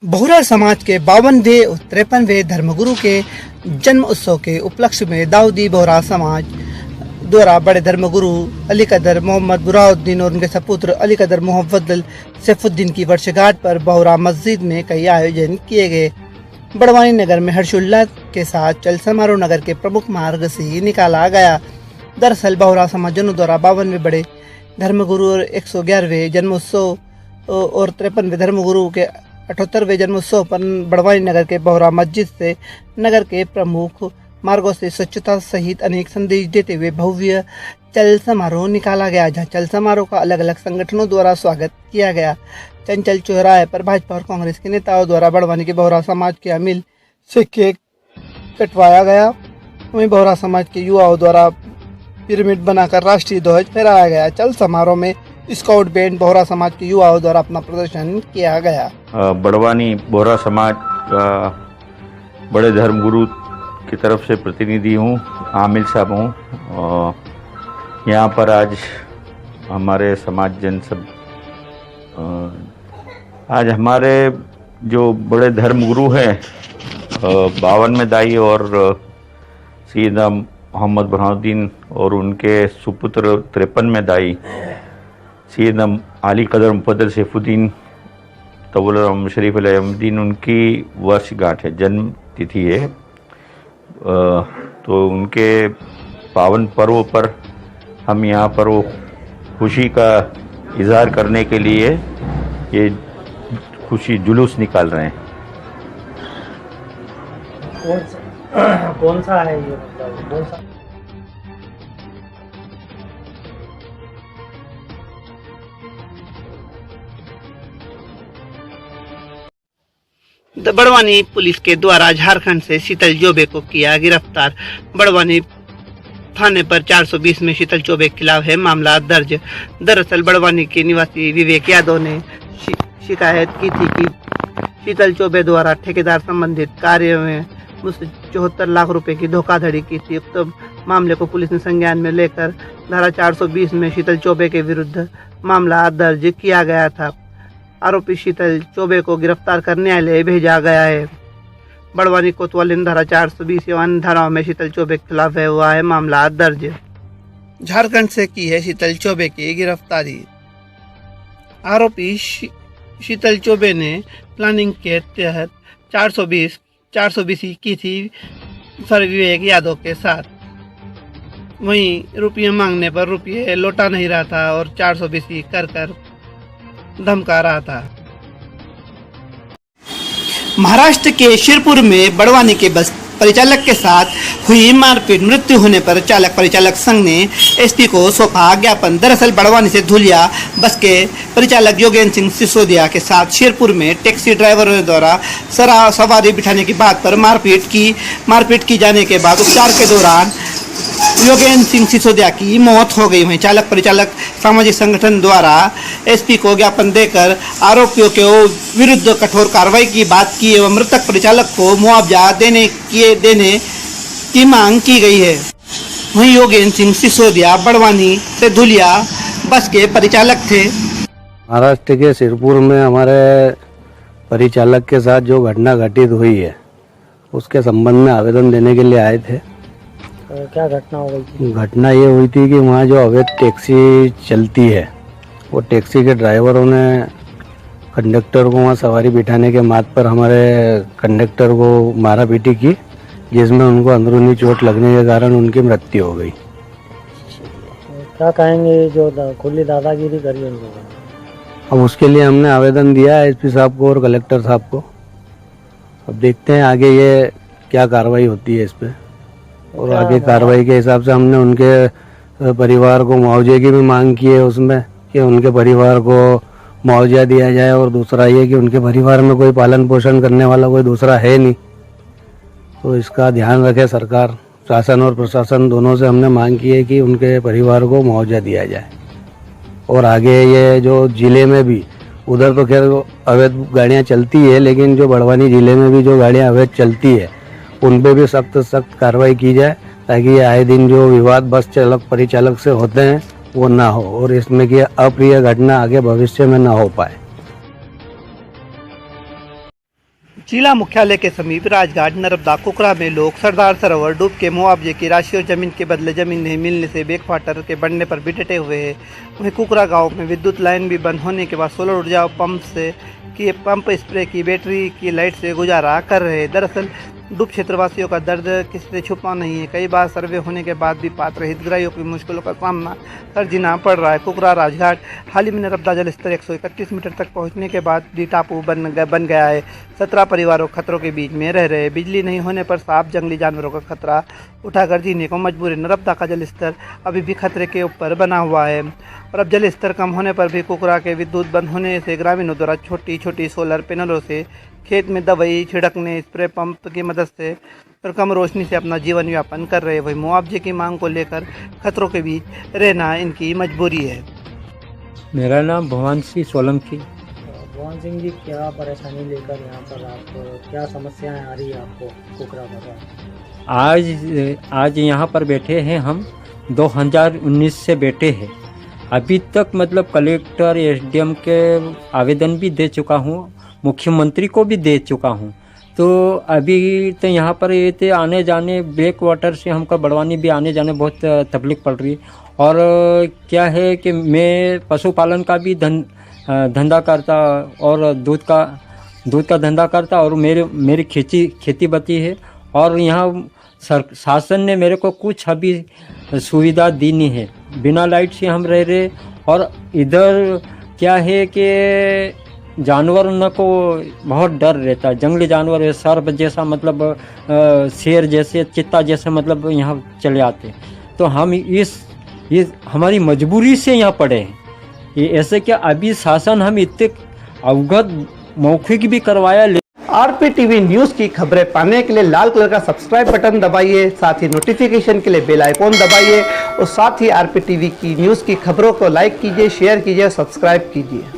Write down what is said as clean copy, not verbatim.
बोहरा समाज के 52वें और 53वें धर्मगुरु के जन्म उत्सव के उपलक्ष्य में दाऊदी बोहरा समाज द्वारा बड़े धर्मगुरु अली कदर मोहम्मद बुरहानुद्दीन और उनके सपुत्र अली कदर मोहम्मद सैफुद्दीन की वर्षगांठ पर बोहरा मस्जिद में कई आयोजन किए गए। बड़वानी नगर में हर्षोल्लास के साथ चल समारोह नगर के प्रमुख मार्ग से निकाला गया। दरअसल बोहरा समाजों द्वारा 52वें बड़े धर्मगुरु और 111वें जन्मोत्सव और 53वें धर्मगुरु के 78वें जन्मोत्सव पर बड़वानी नगर के बोहरा मस्जिद से नगर के प्रमुख मार्गों से स्वच्छता सहित अनेक संदेश देते हुए भव्य चल समारोह निकाला गया, जहाँ चल समारोह का अलग अलग संगठनों द्वारा स्वागत किया गया। चंचल चौराहे पर भाजपा और कांग्रेस के नेताओं द्वारा बड़वानी के बोहरा समाज के अमील से केक कटवाया गया। वहीं बोहरा समाज के युवाओं द्वारा पिरामिड बनाकर राष्ट्रीय ध्वज फहराया गया। चल समारोह में स्काउट बैंड बोहरा समाज के युवाओं द्वारा अपना प्रदर्शन किया गया। बड़वानी बोहरा समाज का बड़े धर्मगुरु की तरफ से प्रतिनिधि हूँ, आमिल साहब हूँ। यहाँ पर आज हमारे समाज जन सब आज हमारे जो बड़े धर्मगुरु हैं 52वें दाई और सैयदना मोहम्मद बुरहानुद्दीन और उनके सुपुत्र 53वें दाई सैयदना अली कदर मोहम्मद सैफुद्दीन तवल शरीफ अलैहिद्दीन उनकी वर्षगांठ है, जन्म तिथि है। तो उनके पावन पर्व पर हम यहाँ पर वो खुशी का इजहार करने के लिए ये खुशी जुलूस निकाल रहे हैं। कौन सा है ये, मतलब कौन सा? बड़वानी पुलिस के द्वारा झारखंड से शीतल चौबे को किया गिरफ्तार। बड़वानी थाने पर 420 में शीतल चौबे के खिलाफ है मामला दर्ज। दरअसल बड़वानी के निवासी विवेक यादव ने शिकायत की थी कि शीतल चौबे द्वारा ठेकेदार संबंधित कार्य में मुझसे 74 लाख रुपए की धोखाधड़ी की थी। उक्त मामले को पुलिस ने संज्ञान में लेकर धारा 420 में शीतल चौबे के विरुद्ध मामला दर्ज किया गया था। आरोपी शीतल चौबे को गिरफ्तार करने न्यायालय भेजा गया है। बड़वानी कोतवाली धारा 420 एवं अन्य धाराओं में शीतल चौबे के खिलाफ हुआ है मामला दर्ज। झारखंड से की है शीतल चौबे की गिरफ्तारी। आरोपी शीतल चौबे ने प्लानिंग के तहत 420 की थी सर विवेक यादव के साथ। वहीं रुपये मांगने पर रुपये लौटा नहीं रहा था और 420 कर धमका रहा था। महाराष्ट्र के शिरपुर में बड़वानी के बस परिचालक के साथ हुई मारपीट, मृत्यु होने पर चालक परिचालक संघ ने एसपी को सौंपा ज्ञापन। दरअसल बड़वानी से धुलिया बस के परिचालक योगेंद्र सिंह सिसोदिया के साथ शिरपुर में टैक्सी ड्राइवरों द्वारा सवारी बिठाने की बात पर मारपीट की जाने के बाद उपचार के दौरान योगेंद्र सिंह सिसोदिया की मौत हो गई। वहीं चालक परिचालक सामाजिक संगठन द्वारा एसपी को ज्ञापन देकर आरोपियों के विरुद्ध कठोर कार्रवाई की बात की एवं मृतक परिचालक को मुआवजा देने की मांग की गई है। वहीं योगेंद्र सिंह सिसोदिया बड़वानी से धुलिया बस के परिचालक थे। महाराष्ट्र के शिरपुर में हमारे परिचालक के साथ जो घटना घटित हुई है उसके संबंध में आवेदन देने के लिए आए थे। क्या घटना हो गई थी? घटना ये हुई थी कि वहाँ जो अवैध टैक्सी चलती है वो टैक्सी के ड्राइवरों ने कंडक्टर को वहाँ सवारी बिठाने के माद पर हमारे कंडक्टर को मारा पीटी की, जिसमें उनको अंदरूनी चोट लगने के कारण उनकी मृत्यु हो गई। क्या कहेंगे जो खुली दादागिरी करी उन लोगों ने? अब उसके लिए हमने आवेदन दिया है एसपी साहब को और कलेक्टर साहब को। अब देखते हैं आगे ये क्या कार्रवाई होती है इस पर, और आगे कार्रवाई के हिसाब से हमने उनके परिवार को मुआवजे की भी मांग की है उसमें कि उनके परिवार को मुआवजा दिया जाए। और दूसरा ये कि उनके परिवार में कोई पालन पोषण करने वाला कोई दूसरा है नहीं, तो इसका ध्यान रखे सरकार, शासन और प्रशासन दोनों से हमने मांग की है कि उनके परिवार को मुआवजा दिया जाए। और आगे ये जो जिले में भी, उधर तो खैर अवैध गाड़ियाँ चलती है, लेकिन जो बड़वानी जिले में भी जो गाड़ियाँ अवैध चलती है उन पे भी सख्त कार्रवाई की जाए, ताकि ये आए दिन जो विवाद बस चालक परिचालक से होते हैं वो ना हो और इसमें की अप्रिय घटना आगे भविष्य में ना हो पाए। जिला मुख्यालय के समीप राजघाट नर्मदा कुकरा में लोग सरदार सरोवर डूब के मुआवजे की राशि और जमीन के बदले जमीन नहीं मिलने से बैकवाटर के बढ़ने पर भी डटे हुए हैं। वहीं कुकरा गांव में विद्युत लाइन भी बंद होने के बाद सोलर ऊर्जा पंप स्प्रे की बैटरी की लाइट से गुजारा कर रहे हैं। दरअसल डूब क्षेत्रवासियों का दर्द किसी से छुपा नहीं है। कई बार सर्वे होने के बाद भी पात्र हितग्राहियों की मुश्किलों का सामना करना पड़ रहा है। कुकरा राजघाट हाल ही में नर्मदा जल स्तर 131 मीटर तक पहुंचने के बाद भी टापू बन गया है। 17 परिवारों खतरों के बीच में रह रहे हैं। बिजली नहीं होने पर सांप जंगली जानवरों का खतरा उठाकर जीने को मजबूर है। नर्मदा का जल स्तर अभी भी खतरे के ऊपर बना हुआ है और अब जल स्तर कम होने पर भी कुकरा के विद्युत बंद होने से ग्रामीणों द्वारा छोटी छोटी सोलर पैनलों से खेत में दवाई छिड़कने, स्प्रे पंप की मदद से और कम रोशनी से अपना जीवन यापन कर रहे हैं। वही मुआवजे की मांग को लेकर खतरों के बीच रहना इनकी मजबूरी है। मेरा नाम भगवान सिंह सोलंकी। भगवान सिंह जी, क्या परेशानी लेकर यहाँ पर आप, क्या समस्याएं आ रही है आपको कुकरा पर? आज यहाँ पर बैठे हैं हम 2019 से बैठे हैं। अभी तक मतलब कलेक्टर एसडीएम के आवेदन भी दे चुका हूँ, मुख्यमंत्री को भी दे चुका हूँ। तो अभी तो यहाँ पर ये थे आने जाने बैक वाटर से हमको बड़वानी भी आने जाने बहुत तकलीफ पड़ रही है। और क्या है कि मैं पशुपालन का भी धंधा करता और दूध का धंधा करता और मेरी खेती बची है। और यहाँ शासन ने मेरे को कुछ अभी सुविधा दी नहीं है। बिना लाइट से हम रह रहे। और इधर क्या है कि जानवरों को बहुत डर रहता है। जंगली जानवर है, सर्प जैसा मतलब शेर जैसे, चित्ता जैसे मतलब यहाँ चले आते। तो हम ये हमारी मजबूरी से यहाँ पड़े हैं। ये ऐसे क्या अभी शासन हम इतने अवगत मौखिक भी करवाया। आरपीटीवी न्यूज़ की खबरें पाने के लिए लाल कलर का सब्सक्राइब बटन दबाइए, साथ ही नोटिफिकेशन के लिए बेल आइकॉन दबाइए और साथ ही आरपीटीवी की न्यूज़ की खबरों को लाइक कीजिए, शेयर कीजिए, सब्सक्राइब कीजिए।